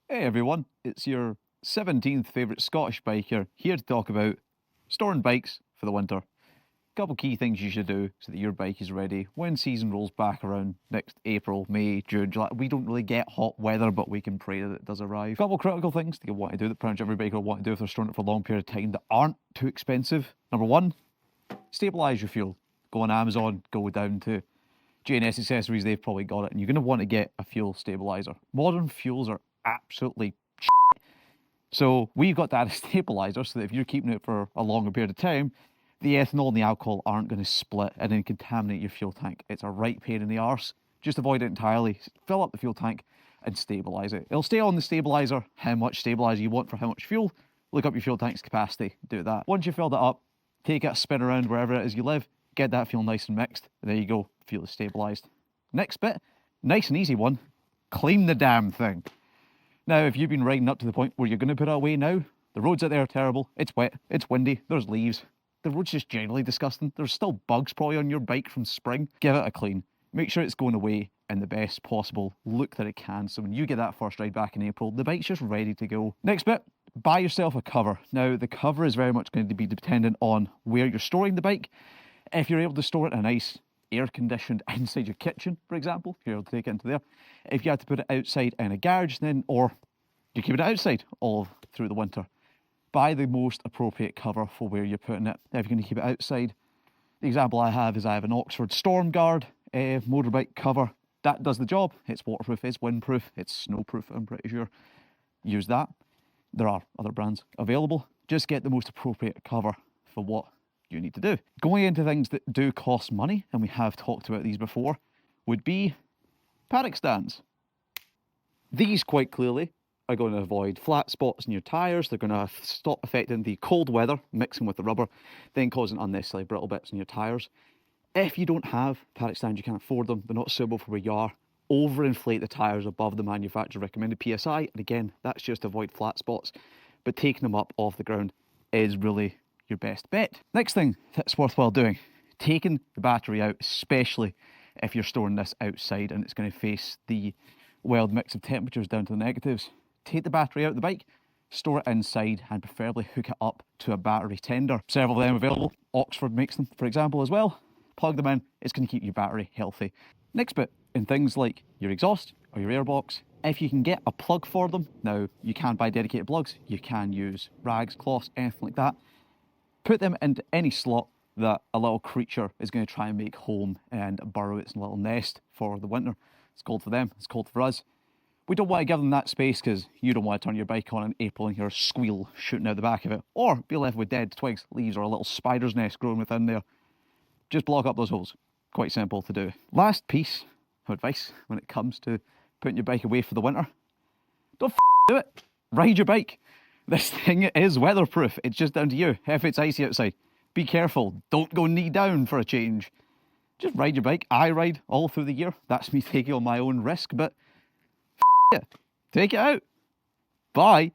Hey everyone, it's your 17th favourite Scottish biker here to talk about storing bikes for the winter. Couple key things you should do so that your bike is ready when season rolls back around next April, May, June, July. We don't really get hot weather, but we can pray that it does arrive. Couple critical things that you want to do that pretty much every biker will want to do if they're storing it for a long period of time that aren't too expensive. Number one, stabilise your fuel. Go on Amazon, go down to J&S Accessories, they've probably got it, and you're going to want to get a fuel stabiliser. Modern fuels are absolutely so we've got to add a stabiliser so that if you're keeping it for a longer period of time, the ethanol and the alcohol aren't going to split and then contaminate your fuel tank. It's a right pain in the arse. Just avoid it entirely. Fill up the fuel tank and stabilise it. It'll stay on the stabiliser, how much stabiliser you want for how much fuel. Look up your fuel tank's capacity, do that. Once you've filled it up, take it a spin around wherever it is you live, get that fuel nice and mixed, and there you go, fuel is stabilised. Next bit, nice and easy one, clean the damn thing. Now, if you've been riding up to the point where you're going to put it away now, the roads out there are terrible, it's wet, it's windy, there's leaves. The road's just generally disgusting. There's still bugs probably on your bike from spring. Give it a clean. Make sure it's going away in the best possible look that it can, so when you get that first ride back in April, the bike's just ready to go. Next bit, buy yourself a cover. Now, the cover is very much going to be dependent on where you're storing the bike. If you're able to store it in a nice air-conditioned inside your kitchen, for example, if you're able to take it into there. If you had to put it outside in a garage, then, or you keep it outside all through the winter, buy the most appropriate cover for where you're putting it. If you're going to keep it outside, the example I have is I have an Oxford Storm Guard motorbike cover. That does the job. It's waterproof, it's windproof, it's snowproof, I'm pretty sure. Use that. There are other brands available. Just get the most appropriate cover for what you need to do. Going into things that do cost money, and we have talked about these before, would be paddock stands. These quite clearly are going to avoid flat spots in your tyres. They're going to stop affecting the cold weather, mixing with the rubber, then causing unnecessarily brittle bits in your tyres. If you don't have paddock stands, you can't afford them, they're not suitable for where you are, overinflate the tyres above the manufacturer recommended PSI, and again, that's just to avoid flat spots, but taking them up off the ground is really your best bet. Next thing that's worthwhile doing, taking the battery out, especially if you're storing this outside and it's going to face the wild mix of temperatures down to the negatives. Take the battery out of the bike, store it inside, and preferably hook it up to a battery tender. Several of them available. Oxford makes them, for example, as well. Plug them in, it's going to keep your battery healthy. Next bit, in things like your exhaust or your airbox, if you can get a plug for them, now you can buy dedicated plugs, you can use rags, cloths, anything like that. Put them into any slot that a little creature is going to try and make home and burrow its little nest for the winter. It's cold for them, it's cold for us. We don't want to give them that space because you don't want to turn your bike on in April and hear a squeal shooting out the back of it, or be left with dead twigs, leaves, or a little spider's nest growing within there. Just block up those holes. Quite simple to do. Last piece of advice when it comes to putting your bike away for the winter. Don't do it. Ride your bike. This thing is weatherproof. It's just down to you. If it's icy outside, be careful. Don't go knee down for a change. Just ride your bike. I ride all through the year. That's me taking on my own risk, but it. Take it out. Bye.